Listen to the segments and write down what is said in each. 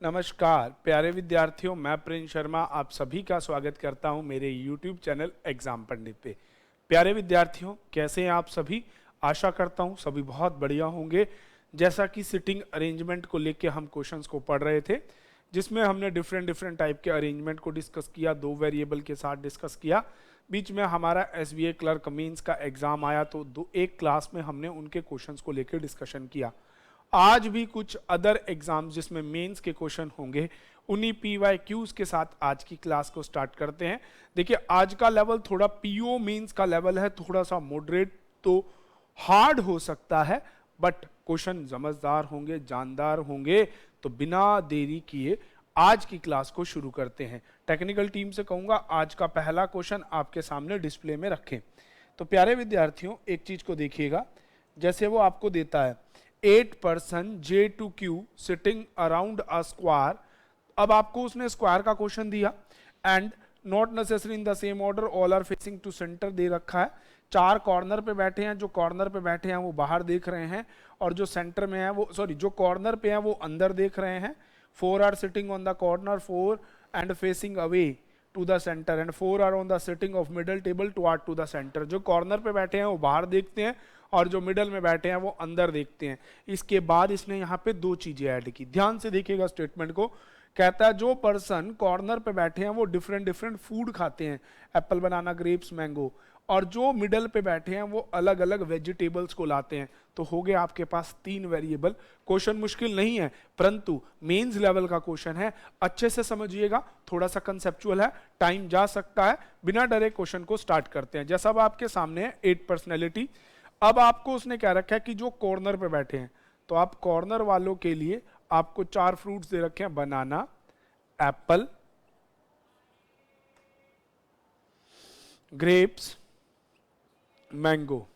नमस्कार प्यारे विद्यार्थियों, मैं प्रिंस शर्मा आप सभी का स्वागत करता हूं मेरे YouTube चैनल एग्जाम पंडित पे। प्यारे विद्यार्थियों, कैसे हैं आप सभी? आशा करता हूं सभी बहुत बढ़िया होंगे। जैसा कि सिटिंग अरेंजमेंट को लेके हम क्वेश्चंस को पढ़ रहे थे, जिसमें हमने डिफरेंट टाइप के अरेंजमेंट को डिस्कस किया, 2 वेरिएबल के साथ डिस्कस किया। बीच में हमारा SBA क्लर्क मेंस का एग्जाम आया तो एक क्लास में हमने उनके क्वेश्चंस को लेकर डिस्कशन किया। आज भी कुछ अदर एग्जाम्स जिसमें मेंस के क्वेश्चन होंगे, उन्हीं PYQs के साथ आज की क्लास को स्टार्ट करते हैं। देखिए, आज का लेवल थोड़ा PO मेंस का लेवल है, थोड़ा सा मॉडरेट तो हार्ड हो सकता है, बट क्वेश्चन समझदार होंगे, जानदार होंगे। तो बिना देरी किए आज की क्लास को शुरू करते हैं। टेक्निकल टीम से कहूंगा आज का पहला क्वेश्चन आपके सामने डिस्प्ले में रखें। तो प्यारे विद्यार्थियों, एक चीज को देखिएगा, जैसे वो आपको देता है 8 person J to Q sitting around a square। अब आपको उसने स्क्वायर का क्वेश्चन दिया and not necessary in the same order, all are facing to centre दे रखा है। 4 कॉर्नर पे बैठे हैं, जो कॉर्नर पे बैठे हैं वो बाहर देख रहे हैं, और जो सेंटर में है वो जो कॉर्नर पे हैं वो अंदर देख रहे हैं। 4 are sitting on the corner, 4 and facing away to the centre and 4 are on the sitting off middle table toward to the centre. जो कॉर्नर पे बैठे हैं वो बाहर देखते हैं और जो मिडल में बैठे हैं वो अंदर देखते हैं। इसके बाद इसने यहाँ पे 2 चीजें ऐड की, ध्यान से देखिएगा स्टेटमेंट को। कहता है जो पर्सन कॉर्नर पे बैठे हैं वो डिफरेंट फूड खाते हैं, एप्पल, बनाना, ग्रेप्स, मैंगो, और जो मिडल पे बैठे हैं वो अलग अलग वेजिटेबल्स को लाते हैं। तो हो गया आपके पास 3 वेरिएबल। क्वेश्चन मुश्किल नहीं है, परंतु मेंस लेवल का क्वेश्चन है, अच्छे से समझिएगा। थोड़ा सा कंसेप्चुअल है, टाइम जा सकता है। बिना डरे क्वेश्चन को स्टार्ट करते हैं। जैसा अब आपके सामने है 8 पर्सनैलिटी। अब आपको उसने क्या रखा है कि जो कॉर्नर पे बैठे हैं, तो आप कॉर्नर वालों के लिए आपको 4 फ्रूट्स दे रखे हैं, बनाना, एप्पल, ग्रेप्स, मैंगो,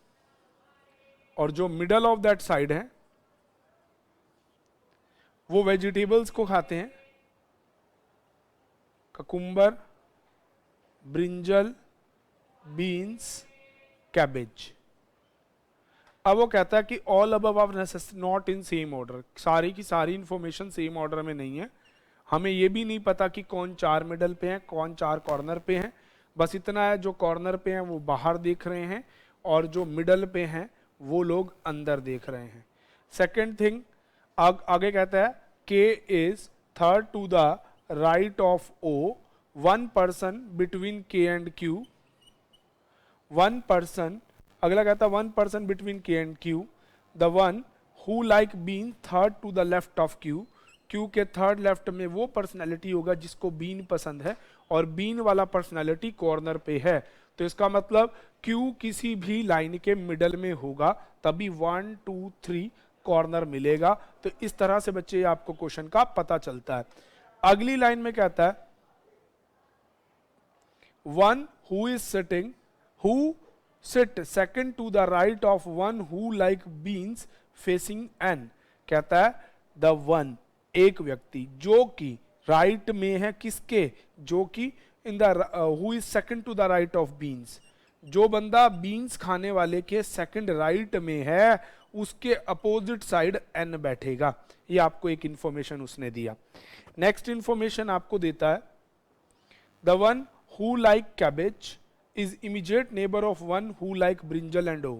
और जो मिडल ऑफ दैट साइड है वो वेजिटेबल्स को खाते हैं, ककुम्बर, ब्रिंजल, बीन्स, कैबेज। अब वो कहता है कि all above are not in same order, सारी की सारी इंफॉर्मेशन सेम ऑर्डर में नहीं है। हमें ये भी नहीं पता कि कौन 4 मिडल पे हैं, कौन 4 कॉर्नर पे हैं। बस इतना है, जो कॉर्नर पे हैं वो बाहर देख रहे हैं और जो मिडल पे हैं वो लोग अंदर देख रहे हैं। सेकेंड थिंग, आगे कहता है K is third to the right of O, 1 person between K and Q, 1 person। अगला कहता है 1 person between K and Q, the one who like bean third to the left of Q। Q के third left में वो personality होगा जिसको been पसंद है, और बीन वाला पर्सनैलिटी कॉर्नर पे है। तो इसका मतलब Q किसी भी लाइन के मिडल में होगा, तभी 1 2 3 कॉर्नर मिलेगा। तो इस तरह से बच्चे आपको क्वेश्चन का पता चलता है। अगली लाइन में कहता है one who is sitting, who sit second to the right of one who like beans facing N। कहता है the one, एक व्यक्ति जो कि राइट में है, किसके? जो कि in the who is second to the right of beans, जो बंदा बीन्स खाने वाले के सेकंड राइट में है उसके अपोजिट साइड N बैठेगा। ये आपको एक इंफॉर्मेशन उसने दिया। नेक्स्ट इंफॉर्मेशन आपको देता है the one who like cabbage is immediate neighbour of one who like brinjal and O.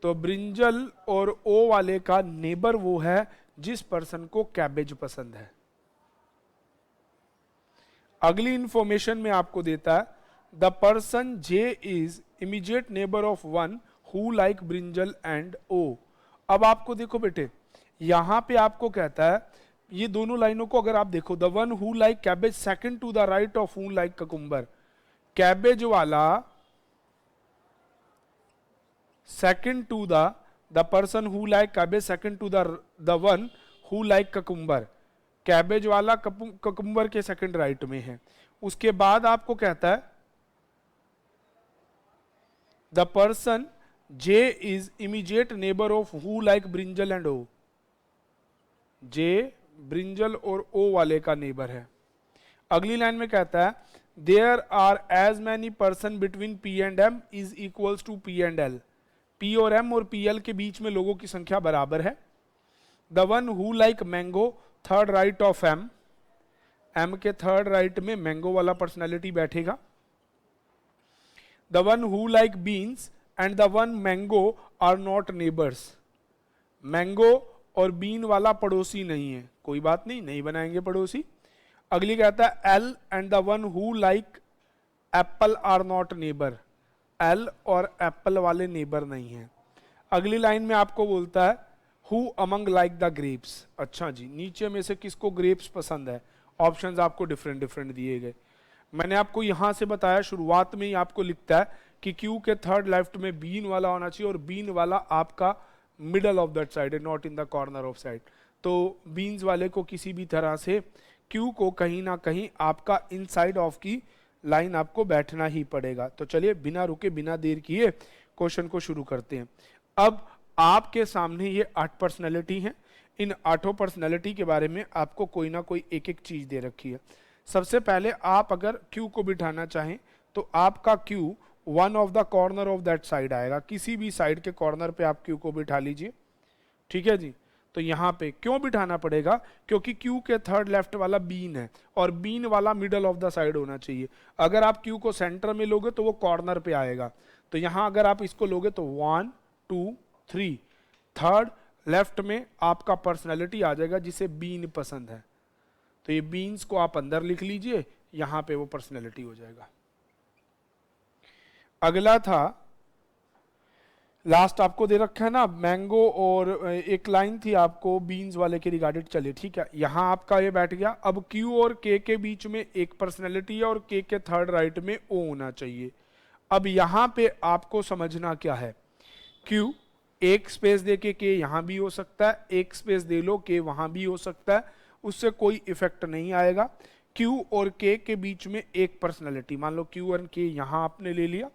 तो ब्रिंजल और ओ वाले का नेबर वो है जिस पर्सन को कैबेज पसंद है। अगली इंफॉर्मेशन में आपको देता है the person J is immediate neighbour of one who like brinjal and O. अब आपको देखो बेटे, यहां पे आपको कहता है, ये दोनों लाइनों को अगर आप देखो, the one who like cabbage second to the right of who like cucumber. Cabbage वाला second to the person who like cabbage second to the one who like cucumber. Cabbage वाला ककुम्बर के सेकंड राइट में है। उसके बाद आपको कहता है the person J is immediate neighbour of who like brinjal and O. J brinjal और ओ वाले का नेबर है। अगली लाइन में कहता है there are as many person between P and M is equals to P and L। P और M और PL के बीच में लोगों की संख्या बराबर है। The one who like mango third right of M, M के थर्ड राइट में मैंगो वाला पर्सनैलिटी बैठेगा। The one who like beans and the one mango are not neighbours, mango और बीन वाला पड़ोसी नहीं है, कोई बात नहीं, नहीं बनाएंगे पड़ोसी। अगली कहता है L and the one who like apple are not neighbour, L और एप्पल वाले नेबर नहीं हैं। अगली लाइन में आपको बोलता है who among like the grapes, अच्छा जी, नीचे में से किसको ग्रेप्स पसंद है, ऑप्शंस आपको डिफरेंट डिफरेंट दिए गए। मैंने आपको यहां से बताया, शुरुआत में ही आपको लिखता है कि क्यू के थर्ड लेफ्ट में बीन वाला होना चाहिए और बीन वाला आपका मिडल ऑफ दैट साइड है, not in the corner of side. तो बीन्स वाले को किसी भी तरह से क्यू को कहीं ना कहीं आपका इनसाइड ऑफ की लाइन आपको बैठना ही पड़ेगा। तो चलिए बिना रुके बिना देर किए क्वेश्चन को शुरू करते हैं। अब आपके सामने ये 8 पर्सनैलिटी हैं, इन 8 पर्सनैलिटी के बारे में आपको कोई ना कोई एक एक चीज दे रखी है। सबसे पहले आप अगर क्यू को बिठाना चाहें तो आपका Q one of the corner of that side आएगा, किसी भी साइड के कॉर्नर पे आप क्यू को बिठा लीजिए, ठीक है जी। तो यहाँ पे क्यों बिठाना पड़ेगा, क्योंकि क्यू के थर्ड लेफ्ट वाला बीन है और बीन वाला मिडल ऑफ द साइड होना चाहिए। अगर आप क्यू को सेंटर में लोगे तो वो कॉर्नर पे आएगा, तो यहाँ अगर आप इसको लोगे तो 1 2 3 थर्ड लेफ्ट में आपका पर्सनैलिटी आ जाएगा जिसे बीन पसंद है, तो ये बीन्स को आप अंदर लिख लीजिए, यहाँ पे वो पर्सनैलिटी हो जाएगा। अगला था, लास्ट आपको दे रखा है ना मैंगो, और एक लाइन थी आपको बीन्स वाले के रिगार्डेड, चलिए ठीक है, यहाँ आपका ये बैठ गया। अब क्यू और के बीच में एक पर्सनैलिटी है और के थर्ड राइट में ओ होना चाहिए। अब यहाँ पे आपको समझना क्या है, क्यू एक स्पेस दे के यहाँ भी हो सकता है, एक स्पेस दे लो के वहां भी हो सकता है, उससे कोई इफेक्ट नहीं आएगा। क्यू और के बीच में एक पर्सनैलिटी, मान लो क्यू और के यहाँ आपने ले लिया।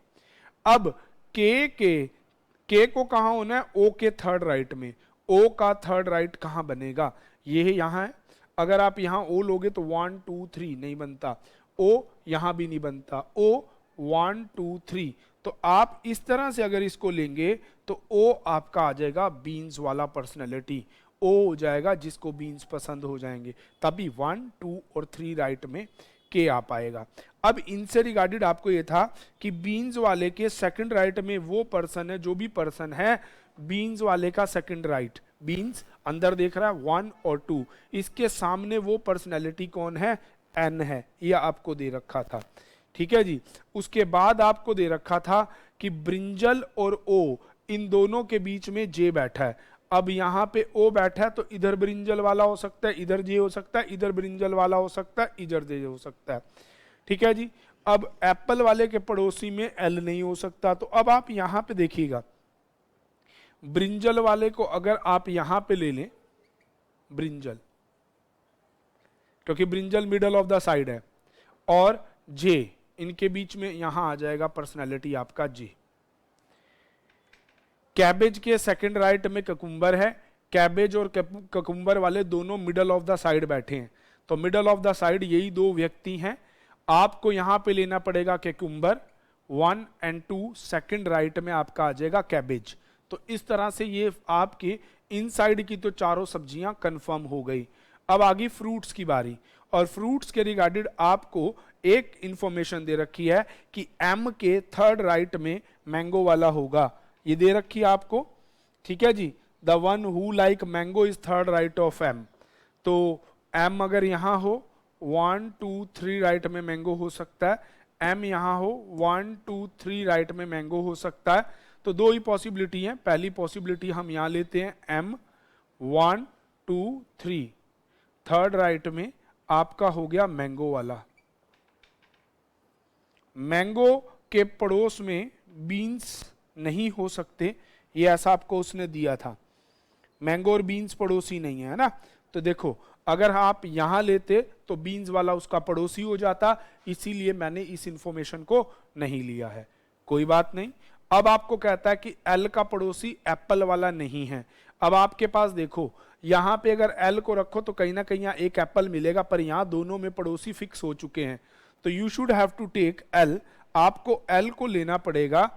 अब के को कहाँ होना है, ओ के थर्ड राइट में, ओ का थर्ड राइट कहाँ बनेगा, ये यहाँ है। अगर आप यहाँ ओ लोगे तो 1 2 3 नहीं बनता, ओ यहाँ भी नहीं बनता, ओ 1 2 3। तो आप इस तरह से अगर इसको लेंगे तो ओ आपका आ जाएगा बीन्स वाला पर्सनैलिटी, ओ हो जाएगा जिसको बीन्स पसंद हो जाएंगे, तभी 1 2 और 3 राइट में के आ पाएगा। अब इनसे रिगार्डेड आपको ये था कि बीन्स वाले के सेकंड राइट में वो पर्सन है, जो भी पर्सन है बीन्स वाले का सेकंड राइट, बीन्स अंदर देख रहा है 1 और 2, इसके सामने वो पर्सनैलिटी कौन है, एन है, ये आपको दे रखा था, ठीक है जी। उसके बाद आपको दे रखा था कि ब्रिंजल और ओ इन दोनों के बीच में जे बैठा है। अब यहाँ पे ओ बैठा है तो इधर ब्रिंजल वाला हो सकता है, इधर जे हो सकता है, इधर ब्रिंजल वाला हो सकता है, इधर जे हो सकता है, ठीक है जी। अब एप्पल वाले के पड़ोसी में एल नहीं हो सकता, तो अब आप यहाँ पे देखिएगा, ब्रिंजल वाले को अगर आप यहाँ पे ले लें, ब्रिंजल, क्योंकि brinjal middle of the side है, और जे इनके बीच में यहां आ जाएगा पर्सनैलिटी आपका जे। कैबेज के सेकंड राइट में ककुम्बर है, कैबेज और ककुम्बर वाले दोनों मिडल ऑफ द साइड बैठे हैं, तो मिडल ऑफ द साइड यही दो व्यक्ति हैं। आपको यहां पे लेना पड़ेगा ककुम्बर 1 और 2, सेकंड राइट में आपका आ जाएगा कैबेज। तो इस तरह से ये आपके इनसाइड की तो चारों सब्जियां कंफर्म हो गई। अब आगे फ्रूट्स की बारी, और फ्रूट्स के रिगार्डेड आपको एक इंफॉर्मेशन दे रखी है कि एम के थर्ड राइट में मैंगो वाला होगा, ये दे रखी है आपको, ठीक है जी। The one who like mango is third right of M, तो एम अगर यहां हो 1 2 3 राइट में मैंगो हो सकता है, एम यहां हो 1 2 3 राइट में मैंगो हो सकता है। तो दो ही पॉसिबिलिटी है, पहली पॉसिबिलिटी हम यहां लेते हैं एम 1 2 3, थर्ड राइट में आपका हो गया मैंगो वाला। मैंगो के पड़ोस में बीन्स नहीं हो सकते, ये ऐसा आपको उसने दिया था, मैंगो और बीन्स पड़ोसी नहीं है ना। तो देखो अगर आप यहां लेते तो बीन्स वाला उसका पड़ोसी हो जाता, इसीलिए मैंने इस इंफॉर्मेशन को नहीं लिया है, कोई बात नहीं। अब आपको कहता है कि एल का पड़ोसी एप्पल वाला नहीं है। अब आपके पास देखो यहां पे अगर एल को रखो तो कहीं ना कहीं यहाँ एक एप्पल मिलेगा, पर यहां दोनों में पड़ोसी फिक्स हो चुके हैं, तो you should have to take L. आपको एल को लेना पड़ेगा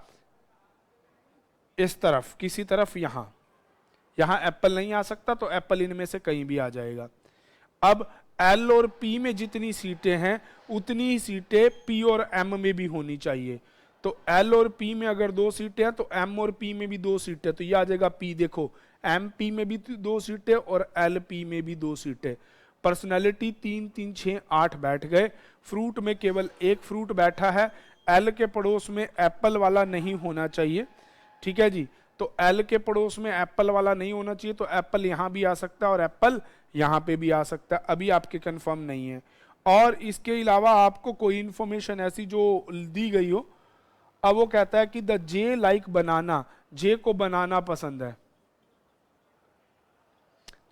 इस तरफ, किसी तरफ, यहां एप्पल नहीं आ सकता, तो एप्पल इनमें से कहीं भी आ जाएगा। अब एल और पी में जितनी सीटें हैं उतनी ही सीटें पी और एम में भी होनी चाहिए। तो एल और पी में अगर 2 सीटें हैं तो एम और पी में भी 2 सीटें, तो ये आ जाएगा पी। देखो एम पी में भी 2 सीटें और एल पी में भी 2 सीटें। पर्सनैलिटी 3 3 6 8 बैठ गए। फ्रूट में केवल एक फ्रूट बैठा है। एल के पड़ोस में एप्पल वाला नहीं होना चाहिए, ठीक है जी। तो एल के पड़ोस में एप्पल वाला नहीं होना चाहिए, तो एप्पल यहां भी आ सकता है और एप्पल यहां पे भी आ सकता है। अभी आपके कंफर्म नहीं है। और इसके अलावा आपको कोई इंफॉर्मेशन ऐसी जो दी गई हो, अब वो कहता है कि द जे लाइक बनाना, जे को बनाना पसंद है,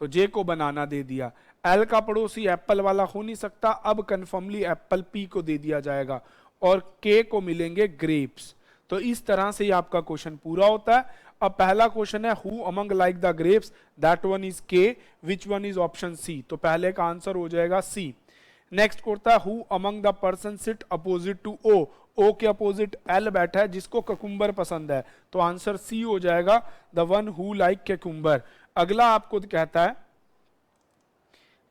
तो जे को बनाना दे दिया। एल का पड़ोसी एप्पल वाला हो नहीं सकता, अब कन्फर्मली एप्पल पी को दे दिया जाएगा और के को मिलेंगे ग्रेप्स। तो इस तरह से ही आपका क्वेश्चन पूरा होता है। अब पहला क्वेश्चन है who among like the grapes, that one is K, which one is option C. तो पहले का आंसर हो जाएगा सी। नेक्स्ट होता है who among the person sit opposite to O, O के अपोजिट एल बैठा है जिसको ककुम्बर पसंद है, तो आंसर सी हो जाएगा, the one who like cucumber. अगला आपको कहता है,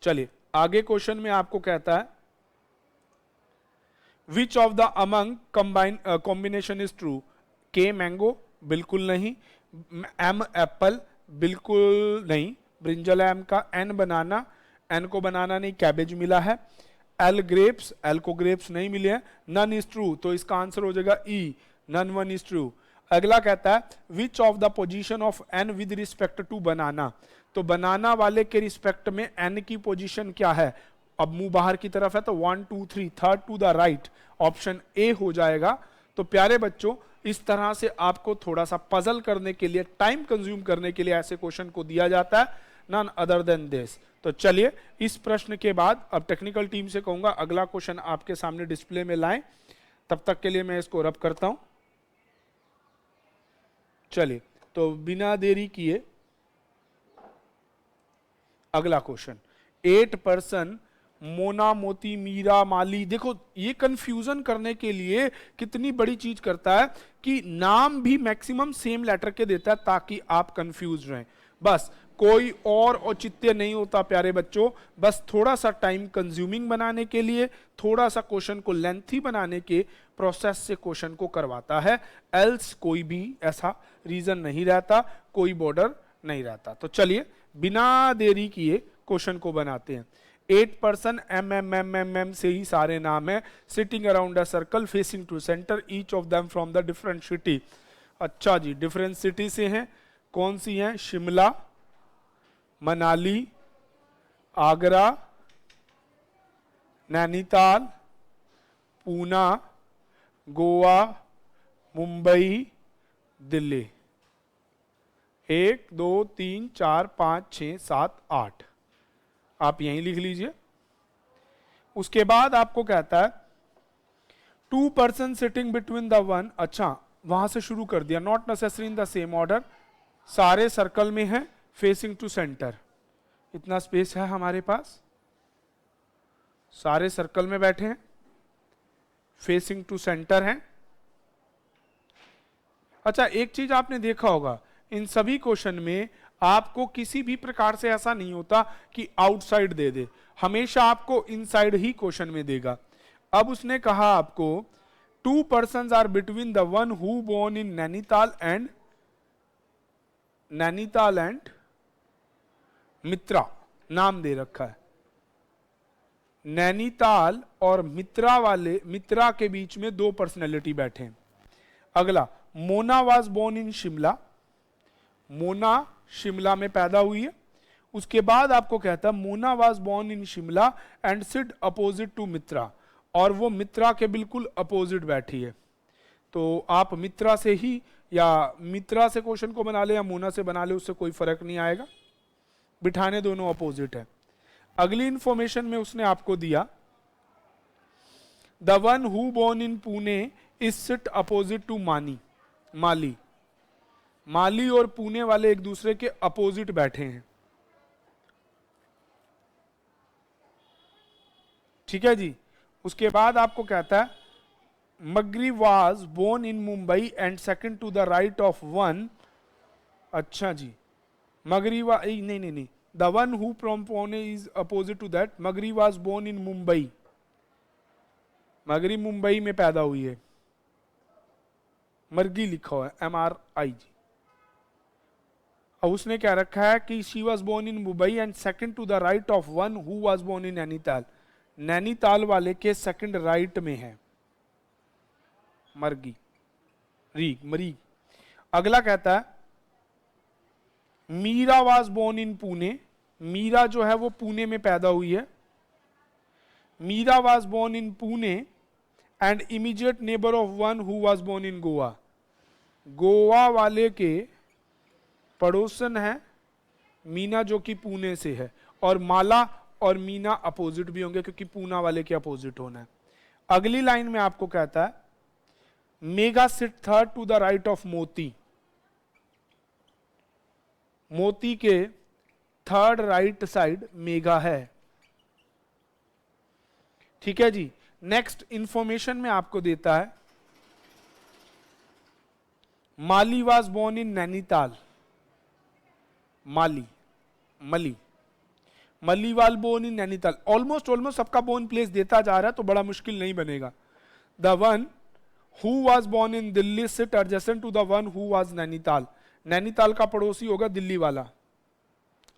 चलिए आगे क्वेश्चन में आपको कहता है which of the among combination is true. के मैंगो, बिल्कुल नहीं। एम एप्पल, बिल्कुल नहीं। ब्रिंजल एम का। एन बनाना, एन को बनाना नहीं, कैबेज मिला है। एल ग्रेप्स, एल को ग्रेप्स नहीं मिले हैं। नन इज ट्रू, तो इसका आंसर हो जाएगा E, none one is true. अगला कहता है which of the position of N with respect to banana. तो बनाना वाले के रिस्पेक्ट में एन की पोजीशन क्या है। अब मुंह बाहर की तरफ है तो 1 2 3 third to the right, option A हो जाएगा। तो प्यारे बच्चों, इस तरह से आपको थोड़ा सा पजल करने के लिए, टाइम कंज्यूम करने के लिए ऐसे क्वेश्चन को दिया जाता है, नन अदर देन दिस। तो चलिए इस प्रश्न के बाद अब टेक्निकल टीम से कहूंगा अगला क्वेश्चन आपके सामने डिस्प्ले में लाएं। तब तक के लिए मैं इसको रब करता हूं। चलिए तो बिना देरी किए अगला क्वेश्चन। 8 पर्सन मोना मोती मीरा माली। देखो ये कंफ्यूजन करने के लिए कितनी बड़ी चीज करता है कि नाम भी मैक्सिमम सेम लेटर के देता है ताकि आप कंफ्यूज रहें। बस कोई और औचित्य नहीं होता प्यारे बच्चों, बस थोड़ा सा टाइम कंज्यूमिंग बनाने के लिए, थोड़ा सा क्वेश्चन को लेंथी बनाने के प्रोसेस से क्वेश्चन को करवाता है। एल्स कोई भी ऐसा रीजन नहीं रहता, कोई बॉर्डर नहीं रहता। तो चलिए बिना देरी किए क्वेश्चन को बनाते हैं। 8 person M M M M M से ही सारे नाम है। Sitting around a circle facing to centre, each of them from the different city. अच्छा जी, डिफरेंट सिटी से हैं। कौन सी हैं? शिमला, मनाली, आगरा, नैनीताल, पूना, गोवा, मुंबई, दिल्ली। 1 2 3 4 5 6 7 8, आप यहीं लिख लीजिए। उसके बाद आपको कहता है 2 person sitting between the one. अच्छा वहां से शुरू कर दिया। Not necessary in the same order, सारे सर्कल में हैं, फेसिंग टू सेंटर। इतना स्पेस है हमारे पास, सारे सर्कल में बैठे हैं, फेसिंग टू सेंटर हैं। अच्छा एक चीज आपने देखा होगा, इन सभी क्वेश्चन में आपको किसी भी प्रकार से ऐसा नहीं होता कि आउटसाइड दे दे, हमेशा आपको इनसाइड ही क्वेश्चन में देगा। अब उसने कहा आपको 2 persons are between the one who born in Nainital and Mitra, नाम दे रखा है। नैनीताल और मित्रा के बीच में 2 पर्सनैलिटी बैठे हैं। अगला, Mona was born in Shimla, Mona Shimla में पैदा हुई है। उसके बाद आपको कहता है Mona was born in Shimla and sit opposite to Mitra, और वो मित्रा के बिल्कुल अपोजिट बैठी है। तो आप मित्रा से ही, या मित्रा से क्वेश्चन को बना ले या मोना से बना ले, उससे कोई फर्क नहीं आएगा, बिठाने दोनों अपोजिट है। अगली इंफॉर्मेशन में उसने आपको दिया the one who born in Pune is sit opposite to Mali. Mali और पुणे वाले एक दूसरे के अपोजिट बैठे हैं। ठीक है जी। उसके बाद आपको कहता है मगरी was born in Mumbai and second to the right of one. अच्छा जी, नहीं, the one who from Pune is opposite to that, मगरी वॉज बोर्न इन मुंबई, मगरी मुंबई में पैदा हुई है, मरगी लिखा हुआ है MRIG। अब उसने क्या रखा है कि she was born in Mumbai and second to the right of one who was born in Nainital, Nainital वाले के सेकंड राइट में है मरगी, मरी। अगला कहता है Meera was born in Pune, Meera जो है वो पुणे में पैदा हुई है, Meera was born in Pune and immediate neighbour of one who was born in Goa, Goa वाले के पड़ोसन है मीना जो कि पुणे से है, और माला और मीना अपोजिट भी होंगे क्योंकि पूना वाले के अपोजिट होना है। अगली लाइन में आपको कहता है Megha sit third to the right of Moti, Moti के थर्ड राइट साइड मेगा है। ठीक है जी। नेक्स्ट इंफॉर्मेशन में आपको देता है माली वाज बोर्न इन नैनीताल, माली, मली, मलीवाल बोर्न इन नैनीताल। ऑलमोस्ट सबका बोर्न प्लेस देता जा रहा है तो बड़ा मुश्किल नहीं बनेगा। The one who was born in Delhi sit adjacent to the one who was Nainital, Nainital का पड़ोसी होगा दिल्ली वाला,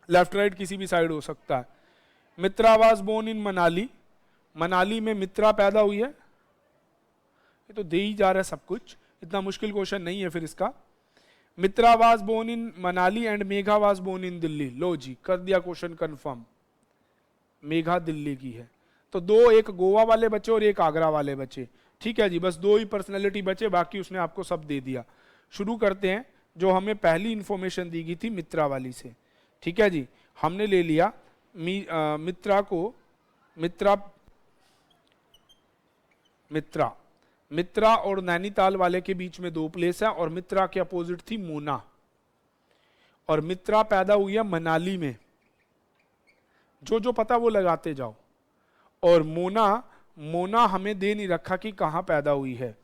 लेफ्ट राइट किसी भी साइड हो सकता है। Mitra was born in Manali, Manali में मित्रा पैदा हुई है, ये तो दे ही जा रहा है सब कुछ, इतना मुश्किल क्वेश्चन नहीं है फिर इसका। Mitra was born in Manali and Megha was born in Delhi, लो जी कर दिया क्वेश्चन कंफर्म, मेघा दिल्ली की है। तो दो, एक गोवा वाले बचे और एक आगरा वाले बचे। ठीक है जी, बस दो ही पर्सनैलिटी बचे, बाकी उसने आपको सब दे दिया। शुरू करते हैं जो हमें पहली इंफॉर्मेशन दी गई थी मित्रा वाली से। ठीक है जी, हमने ले लिया मित्रा को, मित्रा और नैनीताल वाले के बीच में दो प्लेस है, और मित्रा के अपोजिट थी मोना, और मित्रा पैदा हुई है मनाली में, जो पता वो लगाते जाओ। और मोना हमें दे नहीं रखा कि कहां पैदा हुई है,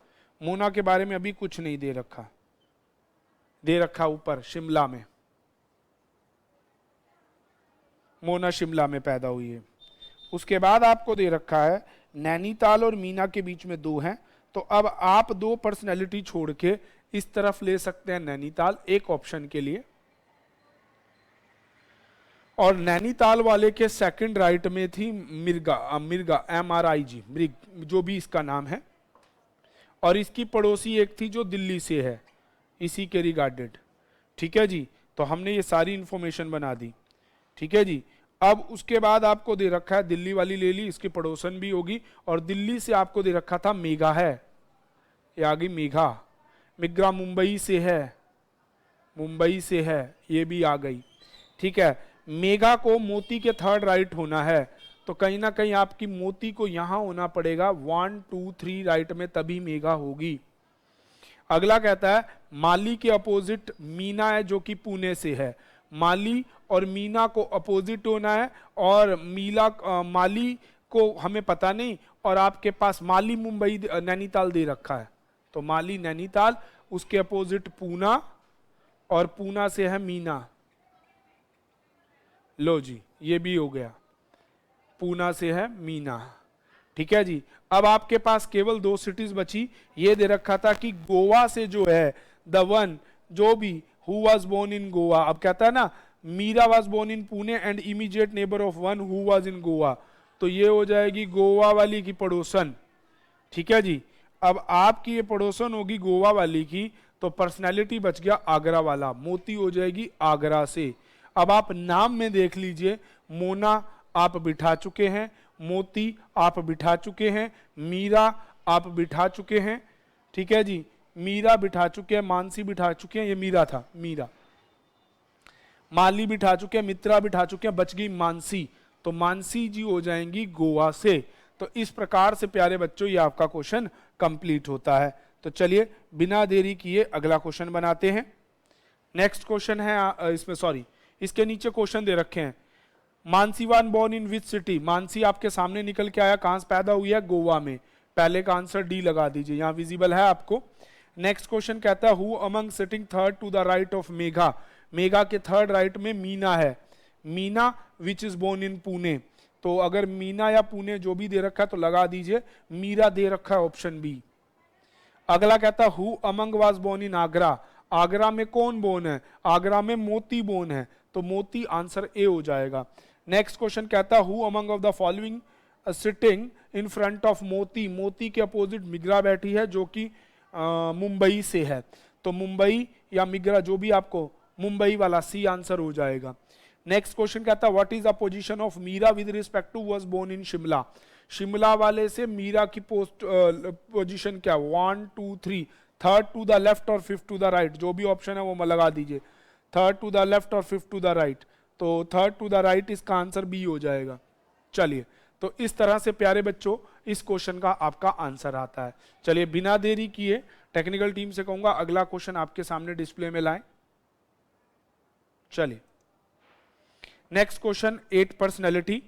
मोना के बारे में अभी कुछ नहीं दे रखा, दे रखा ऊपर शिमला में, मोना शिमला में पैदा हुई है। उसके बाद आपको दे रखा है नैनीताल और मीना के बीच में दो हैं, तो अब आप दो पर्सनैलिटी छोड़ के इस तरफ ले सकते हैं नैनीताल एक ऑप्शन के लिए, और नैनीताल वाले के सेकंड राइट में थी मिर्गा MRIG, मृग जो भी इसका नाम है, और इसकी पड़ोसी एक थी जो दिल्ली से है इसी के रिगार्डेड। ठीक है जी, तो हमने ये सारी इंफॉर्मेशन बना दी। ठीक है जी, अब उसके बाद आपको दे रखा है दिल्ली वाली ले ली, इसकी पड़ोसन भी होगी, और दिल्ली से आपको दे रखा था मेघा है, ये आ गई मेघा, मिग्रा मुंबई से है, ये भी आ गई। ठीक है, मेघा को मोती के थर्ड राइट होना है, तो कहीं ना कहीं आपकी मोती को यहां होना पड़ेगा 1 2 3 राइट में, तभी मेघा होगी। अगला कहता है माली के अपोजिट मीना है जो कि पुणे से है, माली और मीना को अपोजिट होना है, और माली को हमें पता नहीं, और आपके पास माली मुंबई नैनीताल दे रखा है, तो माली नैनीताल, उसके अपोजिट पूना, और पूना से है मीना, लो जी ये भी हो गया, पूना से है मीना। ठीक है जी, अब आपके पास केवल दो सिटीज बची, ये दे रखा था कि गोवा से जो है द वन जो भी who was born in Goa, अब कहता है ना Meera was born in Pune and immediate neighbour of one who was in Goa, तो ये हो जाएगी गोवा वाली की पड़ोसन। ठीक है जी, अब आपकी ये पड़ोसन होगी गोवा वाली की, तो पर्सनालिटी बच गया आगरा वाला, मोती हो जाएगी आगरा से। अब आप नाम में देख लीजिए, मोना आप बिठा चुके हैं, मोती आप बिठा चुके हैं, मीरा आप बिठा चुके हैं। ठीक है जी, मीरा बिठा चुके हैं, मानसी बिठा चुके हैं, ये मीरा था, मीरा, माली बिठा चुके हैं, मित्रा बिठा चुके हैं, बच गई मानसी, तो मानसी जी हो जाएंगी गोवा से। तो इस प्रकार से प्यारे बच्चों ये आपका क्वेश्चन कंप्लीट होता है। तो चलिए बिना देरी किए अगला क्वेश्चन बनाते हैं। नेक्स्ट क्वेश्चन है इसमें इसके नीचे क्वेश्चन दे रखे हैं, Mansi one born in which city, Mansi आपके सामने निकल के आया, कहां से पैदा हुई है, गोवा में, पहले का आंसर डी लगा दीजिए, यहां विजिबल है आपको। नेक्स्ट क्वेश्चन कहता है who among sitting third to the right of Megha, Megha के थर्ड राइट में मीना है, Meena which is born in Pune, तो अगर मीना या पुणे जो भी दे रखा है तो लगा दीजिए, मीरा दे रखा है ऑप्शन बी। अगला कहता है who among was born in Agra, Agra में कौन बोर्न है, आगरा में मोती बोर्न है, तो मोती आंसर ए हो जाएगा। नेक्स्ट क्वेश्चन कहता है who among of the following sitting in front of Moti, Moti के अपोजिट मिग्रा बैठी है जो कि मुंबई से है, तो मुंबई या मिग्रा जो भी आपको, मुंबई वाला सी आंसर हो जाएगा। नेक्स्ट क्वेश्चन कहता है what is the position of Meera with respect to was born in Shimla, Shimla वाले से मीरा की पोजीशन क्या, 1 2 3, थर्ड टू द लेफ्ट और फिफ्थ टू द राइट, जो भी ऑप्शन है वो लगा दीजिए, थर्ड टू द लेफ्ट और फिफ्थ टू द राइट, तो थर्ड टू द राइट इसका आंसर बी हो जाएगा। चलिए, तो इस तरह से प्यारे बच्चों इस क्वेश्चन का आपका आंसर आता है। चलिए बिना देरी किए टेक्निकल टीम से कहूंगा अगला क्वेश्चन आपके सामने डिस्प्ले में लाएं। चलिए next question, 8 personality,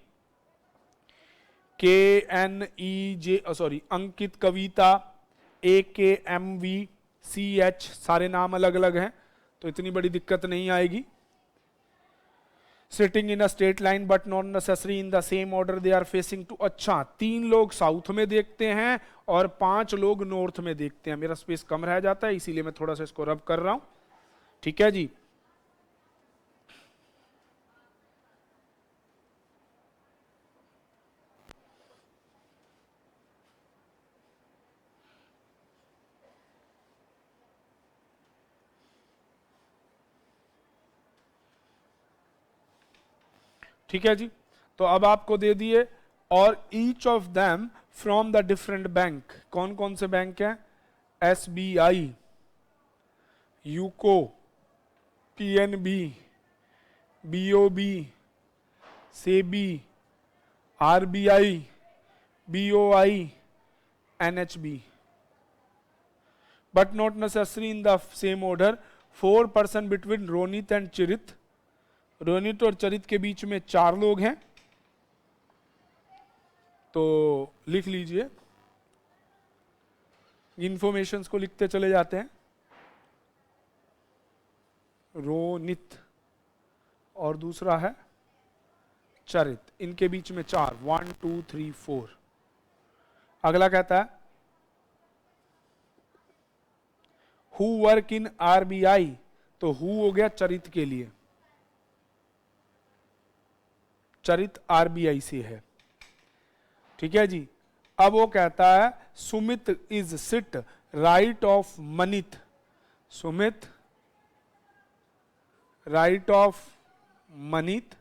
KNEJ sorry Ankit, Kavita, AKMVCH, सारे नाम अलग अलग हैं तो इतनी बड़ी दिक्कत नहीं आएगी। Sitting in a straight line but not necessary in the same order they are facing to, अच्छा 3 लोग साउथ में देखते हैं और 5 लोग नॉर्थ में देखते हैं, मेरा स्पेस कम रह जाता है इसीलिए मैं थोड़ा सा इसको रब कर रहा हूं, ठीक है जी। ठीक है जी, तो अब आपको दे दिए, और each of them from the different bank, कौन कौन से बैंक हैं, SBI, UCO, PNB, BOB, SEBI, RBI, BOI, NHB, but not necessary in the same order, 4 person between Ronit and Charit, Ronit और चरित के बीच में 4 लोग हैं, तो लिख लीजिए, इंफॉर्मेशंस को लिखते चले जाते हैं, रोनित और दूसरा है चरित, इनके बीच में 4, 1 2 3 4। अगला कहता है हु वर्क इन RBI, तो हु हो गया चरित के लिए, चरित RBI से है, ठीक है जी। अब वो कहता है Sumit is sit right of Manit, Sumit right of Manit,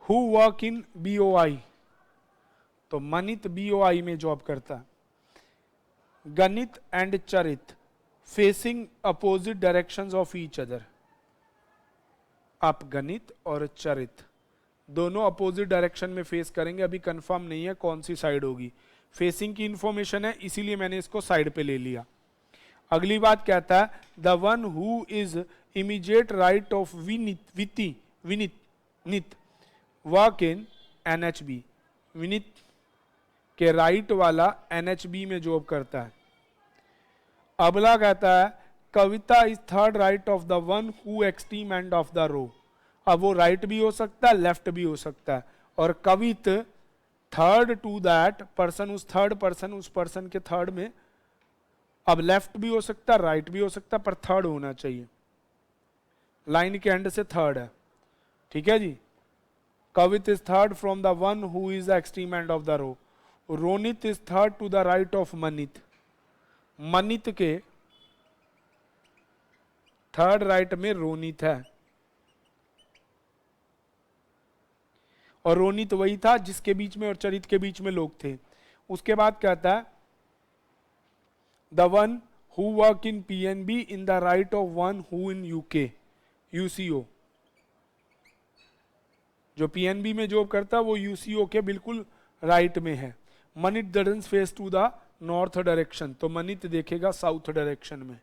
who work in BOI, तो मनित BOI में जॉब करता है। Ganit and Charit facing opposite directions of each other, आप गणित और चरित दोनों अपोजिट डायरेक्शन में फेस करेंगे, अभी कंफर्म नहीं है कौन सी साइड होगी, फेसिंग की इंफॉर्मेशन है इसीलिए मैंने इसको साइड पे ले लिया। अगली बात कहता है the one who is immediate right of Vineet work in NHB, Vineet के राइट वाला NHB में जॉब करता है। अगला कहता है Kavita is third right of the one who extreme end of the row, अब वो राइट भी हो सकता है लेफ्ट भी हो सकता है, और कवित थर्ड टू दैट पर्सन, उस थर्ड पर्सन, उस पर्सन के थर्ड में, अब लेफ्ट भी हो सकता है राइट भी हो सकता है पर थर्ड होना चाहिए, लाइन के एंड से थर्ड है, ठीक है जी। Kavit is third from the one who is the extreme end of the row, Ronit is third to the right of Manit, Manit के थर्ड राइट में रोनित है, और रोनित वही था जिसके बीच में और चरित के बीच में लोग थे। उसके बाद कहता है the one who work in PNB in the right of one who in UCO, जो PNB में जॉब करता है वो UCO के बिल्कुल राइट में है। Manit doesn't face to the north direction, तो मनित देखेगा साउथ डायरेक्शन में,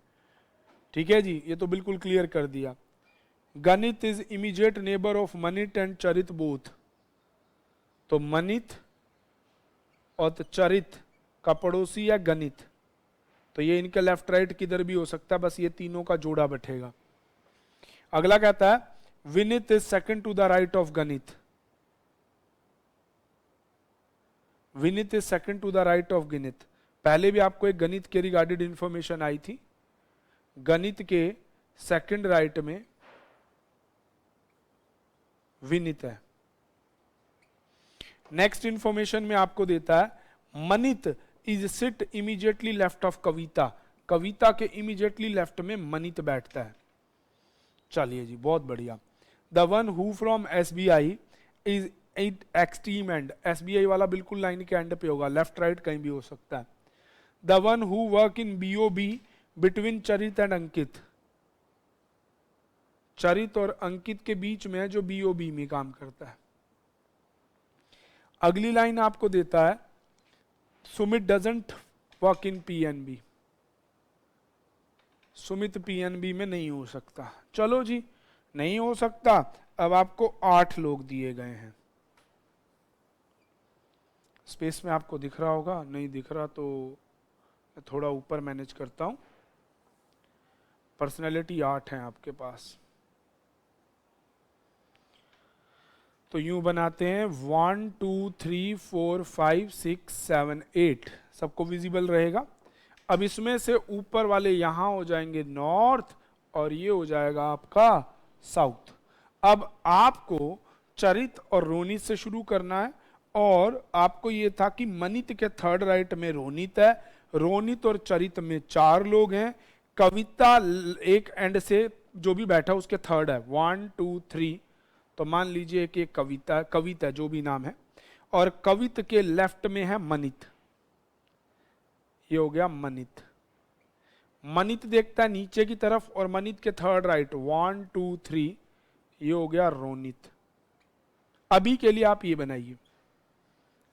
ठीक है जी, ये तो बिल्कुल क्लियर कर दिया। Ganit is immediate neighbour of Manit and Charit both, तो मनित और चरित का पड़ोसी है गणित, तो ये इनके लेफ्ट राइट किधर भी हो सकता है, बस ये तीनों का जोड़ा बैठेगा। अगला कहता है Vineet is second to the right of Ganit. Vineet is second to the right of Ganit. पहले भी आपको एक गणित के रिगार्डेड इंफॉर्मेशन आई थी। गणित के सेकंड राइट में विनीत है। नेक्स्ट इंफॉर्मेशन में आपको देता है Manit is sit immediately left of Kavita. Kavita के इमीडिएटली लेफ्ट में मनित बैठता है। चलिए जी, बहुत बढ़िया। The one who from SBI is eight extreme and. SBI वाला बिल्कुल लाइन के एंड पे होगा, लेफ्ट राइट कहीं भी हो सकता है। The one who work in BOB between Charit and Ankit. Charit और अंकित के बीच में है जो BOB में काम करता है। अगली लाइन आपको देता है Sumit doesn't work in PNB। Sumit PNB में नहीं हो सकता। चलो जी, नहीं हो सकता। अब आपको 8 लोग दिए गए हैं। स्पेस में आपको दिख रहा होगा, नहीं दिख रहा तो मैं थोड़ा ऊपर मैनेज करता हूं। पर्सनैलिटी 8 हैं आपके पास, तो यूं बनाते हैं 1 2 3 4 5 6 7 8। सबको विजिबल रहेगा। अब इसमें से ऊपर वाले यहां हो जाएंगे नॉर्थ और ये हो जाएगा आपका साउथ। अब आपको चरित और रोनित से शुरू करना है, और आपको ये था कि मनित के थर्ड राइट में रोनित है। रोनित और चरित में 4 लोग हैं। कविता एक एंड से जो भी बैठा उसके थर्ड है, 1 2 3। तो मान लीजिए कि कविता जो भी नाम है, और कवित के लेफ्ट में है मनित। ये हो गया मनित। मनित देखता है नीचे की तरफ, और मनित के थर्ड राइट 1 2 3। ये हो गया रोनित। अभी के लिए आप ये बनाइए,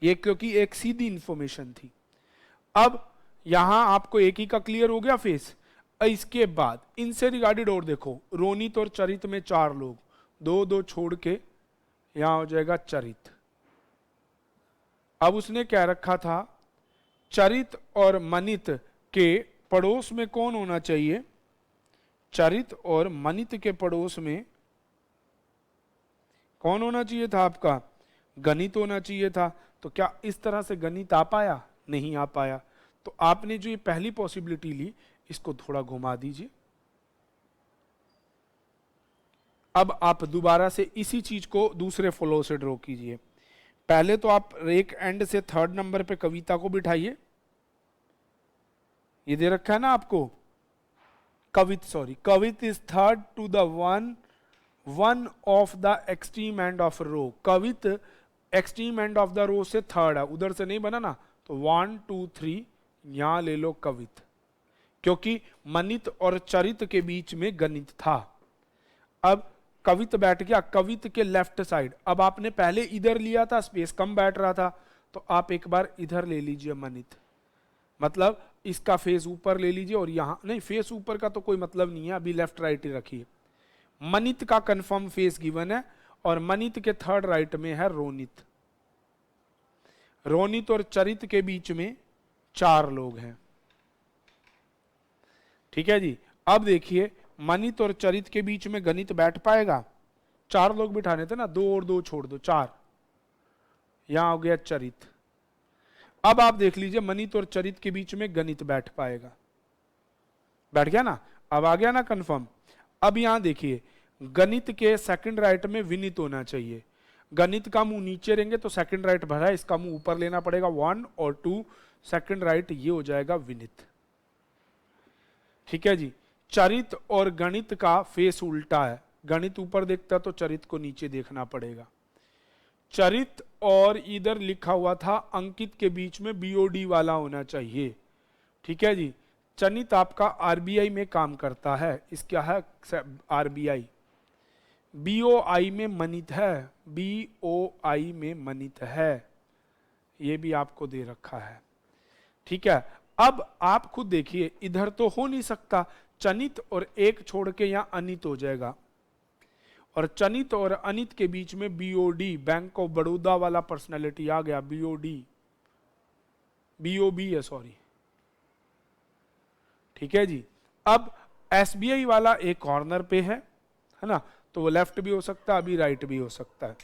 ये क्योंकि एक सीधी इंफॉर्मेशन थी। अब यहां आपको एक ही का क्लियर हो गया फेस। इसके बाद इनसे रिगार्डेड और देखो, रोनित और चरित में 4 लोग, 2 2 छोड़ के यहां हो जाएगा चरित। अब उसने क्या रखा था, चरित और मनित के पड़ोस में कौन होना चाहिए। चरित और मनित के पड़ोस में कौन होना चाहिए था आपका, गणित होना चाहिए था। तो क्या इस तरह से गणित आ पाया, नहीं आ पाया। तो आपने जो ये पहली पॉसिबिलिटी ली, इसको थोड़ा घुमा दीजिए। अब आप दोबारा से इसी चीज को दूसरे फ्लो से ड्रॉ कीजिए। पहले तो आप एक एंड से थर्ड नंबर पे कविता को बिठाइए। ये दे रखा है ना आपको, Kavit is third to the one of the extreme end of row. Kavit extreme end of the row से थर्ड है, उधर से नहीं बना ना, तो 1 2 3 यहां ले लो कवित, क्योंकि मनित और चरित के बीच में गणित था। अब कवित बैठ गया कवित के लेफ्ट साइड। अब आपने पहले इधर लिया था, स्पेस कम बैठ रहा था, तो आप एक बार इधर ले लीजिए मनित। मतलब इसका फेस ऊपर ले लीजिए, और यहां नहीं, फेस ऊपर का तो कोई मतलब नहीं है, अभी लेफ्ट राइट ही रखिए। मनित का कंफर्म फेस गिवन है, और मनित के थर्ड राइट में है रोनित। रोनित और चरित के बीच में 4 लोग हैं। ठीक है जी। अब देखिए, मनित और चरित के बीच में गणित बैठ पाएगा। 4 लोग बिठाने थे ना, 2 और 2 छोड़ दो, 4। यहां हो गया चरित। अब आप देख लीजिए, मनित और चरित के बीच में गणित बैठ पाएगा। बैठ गया ना, अब आ गया ना कंफर्म। अब यहां देखिए, गणित के सेकंड राइट में विनीत होना चाहिए। गणित का मुंह नीचे रहेंगे तो सेकंड राइट भरा है, इसका मुंह ऊपर लेना पड़ेगा, 1 और 2 सेकंड राइट, ये हो जाएगा विनीत। ठीक है जी। चरित और गणित का फेस उल्टा है, गणित ऊपर देखता तो चरित को नीचे देखना पड़ेगा। चरित और इधर लिखा हुआ था अंकित के बीच में BOD वाला होना चाहिए। ठीक है जी। चनित आपका RBI में काम करता है, इसका है RBI। BOI में मनित है, BOI में मनित है, ये भी आपको दे रखा है। ठीक है। अब आप खुद देखिए, इधर तो हो नहीं सकता, चनित और एक छोड़ के यहां अनित हो जाएगा, और चनित और अनित के बीच में BOD, बैंक ऑफ बड़ौदा वाला पर्सनैलिटी आ गया, BOB है, सॉरी। ठीक है जी। अब SBI वाला एक कॉर्नर पे है ना, तो वो लेफ्ट भी हो सकता है, अभी राइट भी हो सकता है।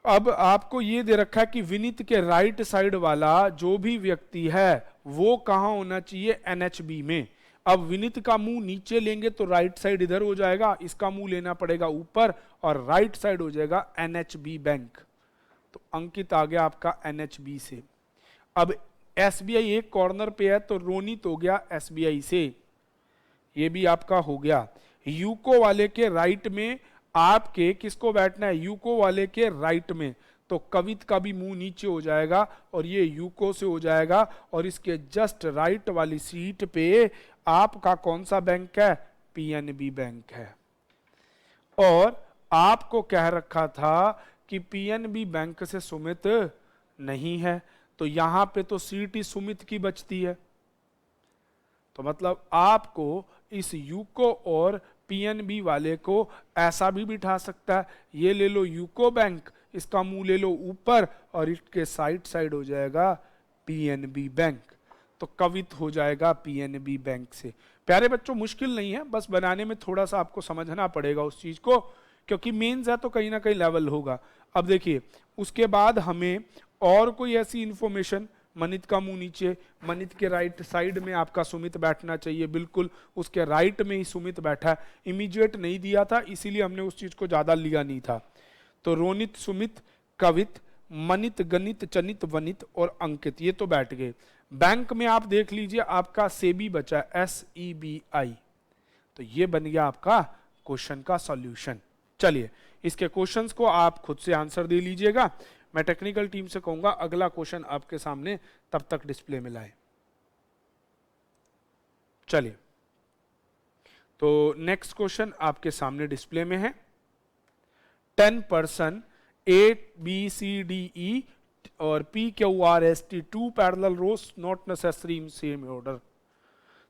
अब आपको ये दे रखा है कि विनीत के राइट साइड वाला जो भी व्यक्ति है वो कहां होना चाहिए, एनएचबी में। अब विनीत का मुंह नीचे लेंगे तो राइट साइड इधर हो जाएगा, इसका मुंह लेना पड़ेगा ऊपर और राइट साइड हो जाएगा एनएचबी बैंक। तो अंकित आ गया आपका एनएचबी से। अब एसबीआई एक कॉर्नर पे है तो रोनित हो गया एसबीआई से, ये भी आपका हो गया। यूको वाले के राइट में आपके किसको बैठना है, यूको वाले के राइट में, तो कवित का भी मुंह नीचे हो जाएगा और ये यूको से हो जाएगा और इसके जस्ट राइट वाली सीट पे आपका कौन सा बैंक है, पीएनबी बैंक है। और आपको कह रखा था कि पीएनबी बैंक से सुमित नहीं है, तो यहां पे तो सीट ही सुमित की बचती है। तो मतलब आपको इस यूको और पीएनबी वाले को ऐसा भी बिठा सकता है, ये ले लो यूको बैंक, इसका मुंह ले लो ऊपर और इसके साइड साइड हो जाएगा पीएनबी बैंक, तो कवित हो जाएगा पीएनबी बैंक से। प्यारे बच्चों मुश्किल नहीं है, बस बनाने में थोड़ा सा आपको समझना पड़ेगा उस चीज को, क्योंकि मेंस है तो कहीं ना कहीं लेवल होगा। अब देखिए उसके बाद हमें और कोई ऐसी इंफॉर्मेशन, मनित का मुंह नीचे, मनित के राइट साइड में आपका सुमित बैठना चाहिए, बिल्कुल उसके राइट में ही सुमित बैठा है। इमीडिएट नहीं दिया था इसीलिए हमने उस चीज को ज्यादा लिया नहीं था। तो रोनित, सुमित, कवित, मनित, गणित, चनित, वनित और अंकित, ये तो बैठ गए। बैंक में आप देख लीजिए आपका सेबी बचा, SEBI, तो ये बन गया आपका क्वेश्चन का सॉल्यूशन। चलिए इसके क्वेश्चंस को आप खुद से आंसर दे लीजिएगा, मैं टेक्निकल टीम से कहूंगा अगला क्वेश्चन आपके सामने तब तक डिस्प्ले में लाए। चलिए तो नेक्स्ट क्वेश्चन आपके सामने डिस्प्ले में है। 10 पर्सन ABCDE और PQRST 2 parallel rose not necessary in same order.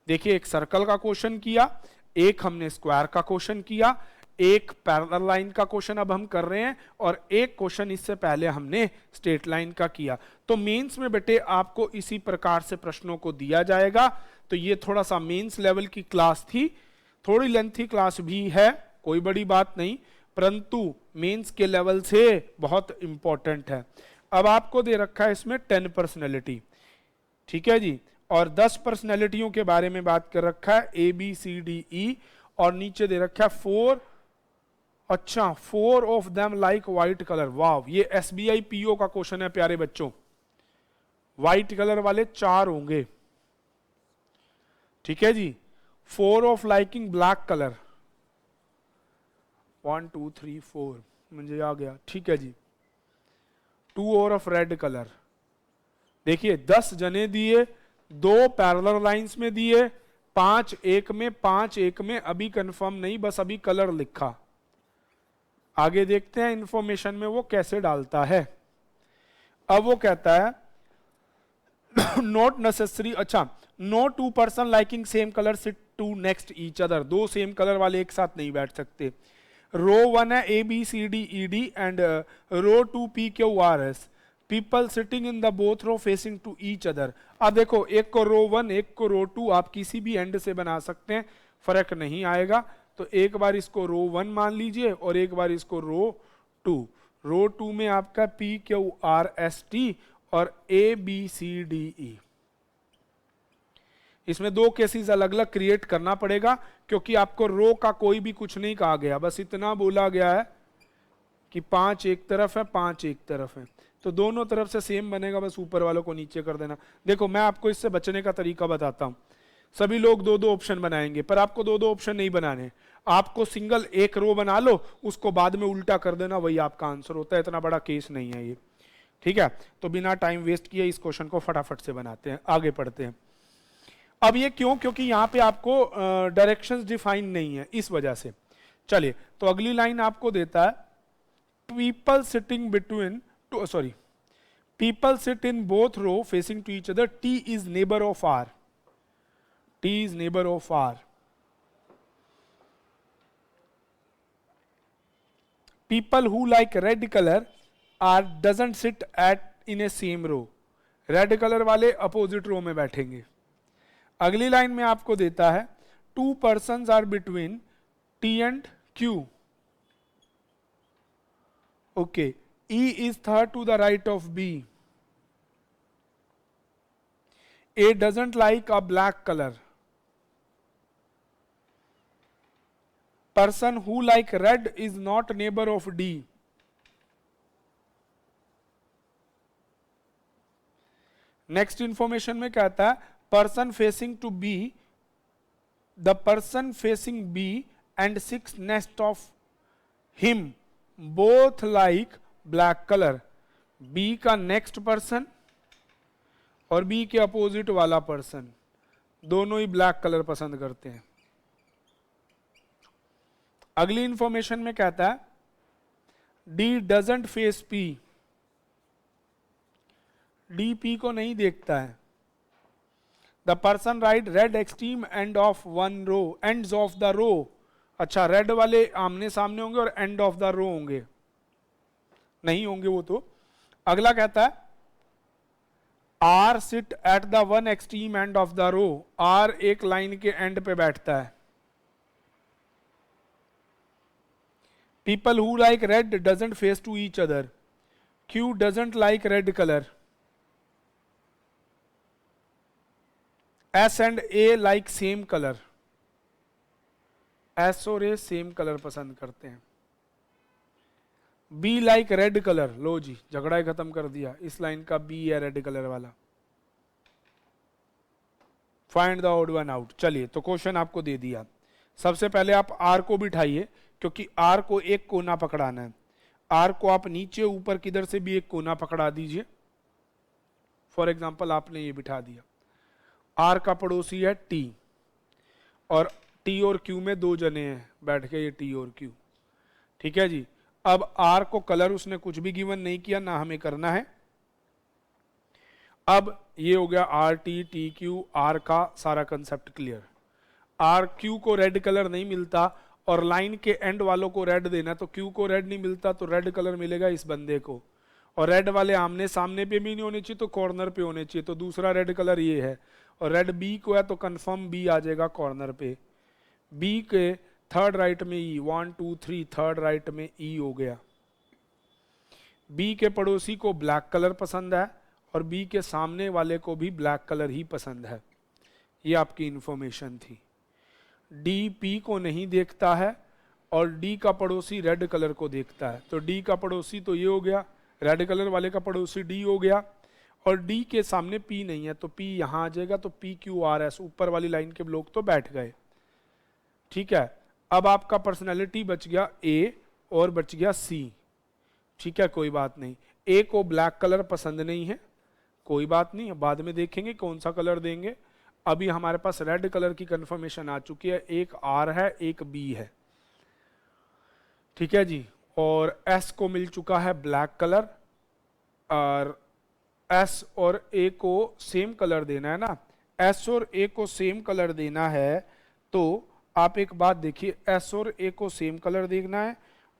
देखिए एक सर्कल का क्वेश्चन किया, एक हमने स्क्वायर का क्वेश्चन किया, एक पैरेलल लाइन का क्वेश्चन अब हम कर रहे हैं और एक क्वेश्चन इससे पहले हमने स्ट्रेट लाइन का किया। तो मेंस में बेटे आपको इसी प्रकार से प्रश्नों को दिया जाएगा। तो ये थोड़ा सा मेंस लेवल की क्लास थी, थोड़ी लेंथी क्लास भी है, कोई बड़ी बात नहीं, परंतु मेंस के लेवल से बहुत इंपॉर्टेंट है। अब आपको दे रखा है इसमें 10 पर्सनैलिटी, ठीक है जी, और 10 पर्सनैलिटियों के बारे में बात कर रखा है ABCDE, और नीचे दे रखा है 4, अच्छा 4 of them like white colour. Wow, ये SBI PO का क्वेश्चन है प्यारे बच्चों। व्हाइट कलर वाले 4 होंगे, ठीक है जी। 4 ऑफ लाइकिंग ब्लैक कलर, 1 2 3 4 मुझे आ गया, ठीक है जी। 2 और ऑफ रेड कलर। देखिए 10 जने दिए, 2 पैरेलल लाइंस में दिए, 5 एक में, 5 एक में, अभी कंफर्म नहीं, बस अभी कलर लिखा। आगे देखते हैं इंफॉर्मेशन में वो कैसे डालता है। अब वो कहता है नॉट नेसेसरी, अच्छा no 2 person liking same colour sit to next each other, 2 same colour वाले एक साथ नहीं बैठ सकते। रो 1 है ABCDED and row 2 PQRS, people sitting in the both row facing to each other. अब देखो एक को रो 1 एक को रो 2 आप किसी भी एंड से बना सकते हैं, फर्क नहीं आएगा। तो एक बार इसको रो 1 मान लीजिए और एक बार इसको रो 2। रो 2 में आपका PQRST और ABCDE। इसमें 2 केसेस अलग अलग क्रिएट करना पड़ेगा क्योंकि आपको रो का कोई भी कुछ नहीं कहा गया, बस इतना बोला गया है कि 5 एक तरफ है 5 एक तरफ है, तो दोनों तरफ से सेम बनेगा, बस ऊपर वालों को नीचे कर देना। देखो मैं आपको इससे बचने का तरीका बताता हूं। सभी लोग 2-2 ऑप्शन बनाएंगे, पर आपको 2-2 ऑप्शन नहीं बनाने, आपको सिंगल एक रो बना लो, उसको बाद में उल्टा कर देना, वही आपका आंसर होता है। इतना बड़ा केस नहीं है ये, ठीक है। तो बिना टाइम वेस्ट किए इस क्वेश्चन को फटाफट से बनाते हैं, आगे पढ़ते हैं। अब ये क्यों, क्योंकि यहां पे आपको डायरेक्शंस डिफाइन नहीं है, इस वजह से। चलिए तो अगली लाइन आपको देता है people sitting between sorry people sit in both row facing to each other, T is neighbour of R, T is neighbor of R. People who like red color are doesn't sit at in a same row. Red color वाले opposite row में बैठेंगे। अगली line में आपको देता है 2 persons are between T and Q. Okay. E is third to the right of B. A doesn't like a black color. Person who like red is not neighbor of D. Next information में कहता है person facing to B, the person facing B and 6 next of him both like black colour. B का next person और B के opposite वाला पर्सन दोनों ही ब्लैक कलर पसंद करते हैं. अगली इंफॉर्मेशन में कहता है D doesn't face P. D P को नहीं देखता है. The person right red extreme end of one row, ends of the row. अच्छा, रेड वाले आमने सामने होंगे और एंड ऑफ द रो होंगे, नहीं होंगे वो तो. अगला कहता है R sit at the one extreme end of the row. R एक लाइन के एंड पे बैठता है. People who like red doesn't face to each other. Q doesn't like red colour. S and A like same colour. S और A same colour पसंद करते हैं. B like red colour. लो जी, झगड़ा ही खत्म कर दिया. इस लाइन का बी है रेड कलर वाला. Find the odd one out. चलिए, तो क्वेश्चन आपको दे दिया. सबसे पहले आप आर को बिठाइए, क्योंकि आर को एक कोना पकड़ाना है. आर को आप नीचे ऊपर किधर से भी एक कोना पकड़ा दीजिए. फॉर एग्जाम्पल आपने ये बिठा दिया. आर का पड़ोसी है टी, और टी और क्यू में दो जने हैं बैठ के, ये टी और क्यू. ठीक है जी. अब आर को कलर उसने कुछ भी गिवन नहीं किया, ना हमें करना है. अब ये हो गया R T T Q. R का सारा कंसेप्ट क्लियर. आर क्यू को रेड कलर नहीं मिलता और लाइन के एंड वालों को रेड देना, तो क्यू को रेड नहीं मिलता तो रेड कलर मिलेगा इस बंदे को. और रेड वाले आमने सामने पे भी नहीं होने चाहिए, तो कॉर्नर पे होने चाहिए. तो दूसरा रेड कलर ये है. और रेड बी को है तो कंफर्म बी आ जाएगा कॉर्नर पे. बी के थर्ड राइट में ई. 1 2 3 थर्ड राइट में ई हो गया. बी के पड़ोसी को ब्लैक कलर पसंद है और बी के सामने वाले को भी ब्लैक कलर ही पसंद है. ये आपकी इंफॉर्मेशन थी. डी पी को नहीं देखता है और डी का पड़ोसी रेड कलर को देखता है. तो डी का पड़ोसी तो ये हो गया, रेड कलर वाले का पड़ोसी डी हो गया. और डी के सामने पी नहीं है तो पी यहां आ जाएगा. तो पी क्यू आर एस ऊपर वाली लाइन के लोग तो बैठ गए. ठीक है. अब आपका पर्सनैलिटी बच गया ए और बच गया सी. ठीक है, कोई बात नहीं. ए को ब्लैक कलर पसंद नहीं है, कोई बात नहीं, बाद में देखेंगे कौन सा कलर देंगे. अभी हमारे पास रेड कलर की कंफर्मेशन आ चुकी है. एक आर है, एक बी है. ठीक है जी. और एस को मिल चुका है ब्लैक कलर, और एस और ए को सेम कलर देना है ना. एस और ए को सेम कलर देना है तो आप एक बात देखिए, एस और ए को सेम कलर देखना है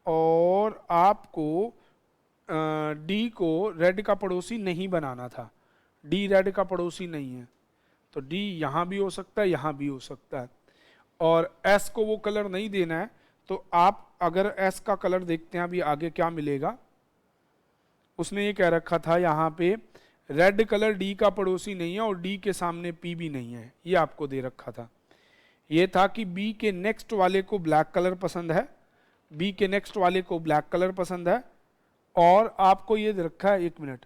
और आपको डी को रेड का पड़ोसी नहीं बनाना था. डी रेड का पड़ोसी नहीं है तो डी यहां भी हो सकता है, यहां भी हो सकता है. और एस को वो कलर नहीं देना है तो आप अगर एस का कलर देखते हैं अभी आगे क्या मिलेगा. उसने ये कह रखा था यहाँ पे रेड कलर डी का पड़ोसी नहीं है और डी के सामने पी भी नहीं है. ये आपको दे रखा था. ये था कि बी के नेक्स्ट वाले को ब्लैक कलर पसंद है, बी के नेक्स्ट वाले को ब्लैक कलर पसंद है. और आपको ये दे रखा है, एक minute,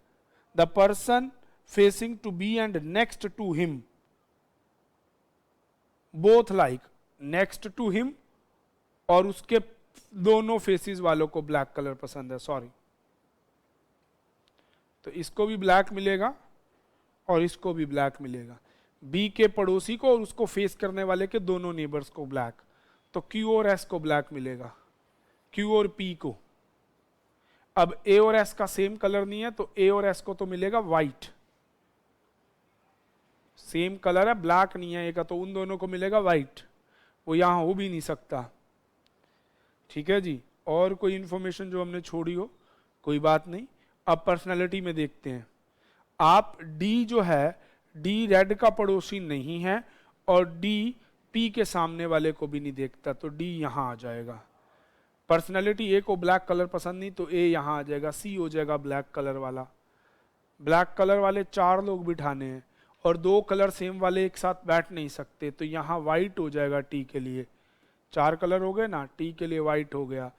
the person facing to B and next to him both like. Next to him और उसके दोनों फेसिस वालों को ब्लैक कलर पसंद है. सॉरी, तो इसको भी ब्लैक मिलेगा और इसको भी ब्लैक मिलेगा. बी के पड़ोसी को और उसको फेस करने वाले के दोनों नेबर्स को ब्लैक. तो क्यू और एस को ब्लैक मिलेगा, क्यू और पी को. अब ए और एस का सेम कलर नहीं है तो ए और एस को तो मिलेगा वाइट. सेम कलर है, ब्लैक नहीं है ए का, तो उन दोनों को मिलेगा वाइट. वो यहां हो भी नहीं सकता. ठीक है जी. और कोई इंफॉर्मेशन जो हमने छोड़ी हो, कोई बात नहीं. अब पर्सनालिटी में देखते हैं. आप डी जो है, डी रेड का पड़ोसी नहीं है और डी पी के सामने वाले को भी नहीं देखता, तो डी यहां आ जाएगा. पर्सनैलिटी ए को ब्लैक कलर पसंद नहीं तो ए यहाँ आ जाएगा, सी हो जाएगा ब्लैक कलर वाला। ब्लैक कलर वाले 4 लोग बिठाने हैं और 2 कलर सेम वाले एक साथ बैठ नहीं सकते, तो यहाँ वाइट हो जाएगा टी के लिए। 4 कलर हो गए ना, टी के लिए वाइट हो गया,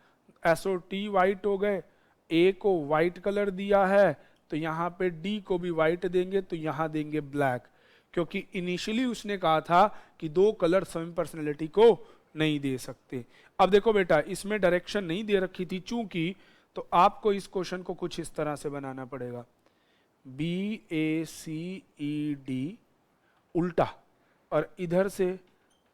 एसओ टी वाइट हो गए। ए को वाइट कलर दिया है तो यहाँ पे डी को भी वाइट देंगे, तो यहाँ देंगे ब्लैक, क्योंकि इनिशियली उसने कहा था कि 2 कलर सेम पर्सनैलिटी को नहीं दे सकते। अब देखो बेटा, इसमें डायरेक्शन नहीं दे रखी थी चूंकि, तो आपको इस क्वेश्चन को कुछ इस तरह से बनाना पड़ेगा, BACED उल्टा, और इधर से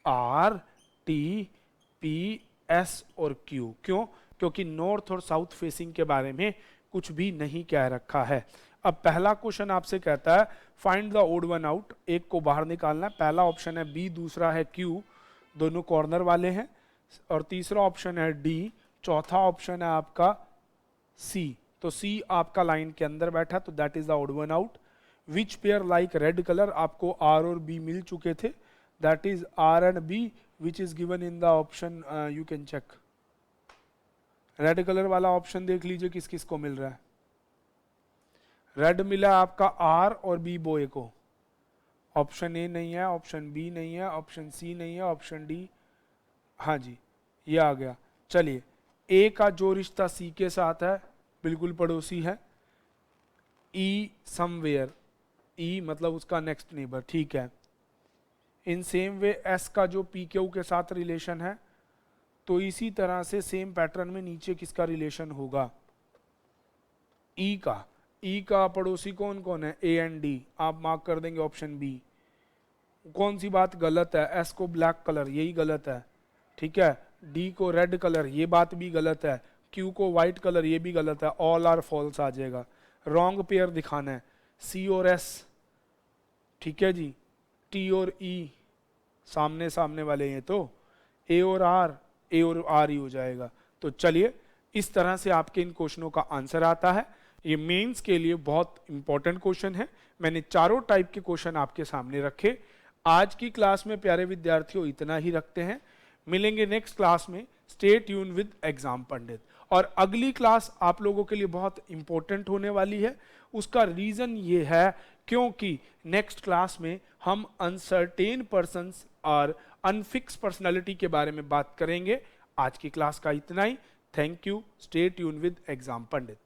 RTPS और Q। क्यों? क्योंकि नॉर्थ और साउथ फेसिंग के बारे में कुछ भी नहीं कह रखा है। अब पहला क्वेश्चन आपसे कहता है find the odd one out, एक को बाहर निकालना है। पहला ऑप्शन है B, दूसरा है Q, दोनों कॉर्नर वाले हैं, और तीसरा ऑप्शन है D, चौथा ऑप्शन है आपका C। तो C आपका लाइन के अंदर बैठा, तो that is the odd one out. Which pair like red colour, आपको R और B मिल चुके थे, that is R and B which is given in the option, you can check. Red colour वाला ऑप्शन देख लीजिए किस किस को मिल रहा है। रेड मिला आपका R और B बॉय को, ऑप्शन ए नहीं है, ऑप्शन बी नहीं है, ऑप्शन सी नहीं है, ऑप्शन डी, हाँ जी ये आ गया। चलिए, ए का जो रिश्ता सी के साथ है बिल्कुल पड़ोसी है, ई समवेयर, ई मतलब उसका नेक्स्ट नेबर, ठीक है। इन सेम वे एस का जो पी क्यू के साथ रिलेशन है, तो इसी तरह से सेम पैटर्न में नीचे किसका रिलेशन होगा, ई का। ई का पड़ोसी कौन कौन है, ए एंड डी, आप मार्क कर देंगे ऑप्शन बी। कौन सी बात गलत है, एस को ब्लैक कलर, यही गलत है, ठीक है। डी को रेड कलर, ये बात भी गलत है। क्यू को व्हाइट कलर, ये भी गलत है, ऑल आर फॉल्स आ जाएगा। रॉन्ग पेयर दिखाना है, सी और एस, ठीक है जी। टी और ई सामने सामने वाले हैं, तो ए और आर ही हो जाएगा। तो चलिए, इस तरह से आपके इन क्वेश्चनों का आंसर आता है। ये मेंस के लिए बहुत इंपॉर्टेंट क्वेश्चन है। मैंने चारों टाइप के क्वेश्चन आपके सामने रखे। आज की क्लास में प्यारे विद्यार्थियों इतना ही रखते हैं, मिलेंगे नेक्स्ट क्लास में। स्टे ट्यून विद एग्जाम पंडित। और अगली क्लास आप लोगों के लिए बहुत इंपॉर्टेंट होने वाली है। उसका रीजन ये है क्योंकि नेक्स्ट क्लास में हम अनसर्टेन पर्सन्स और अनफिक्स पर्सनालिटी के बारे में बात करेंगे। आज की क्लास का इतना ही। Thank you. Stay tune with exam Pandit.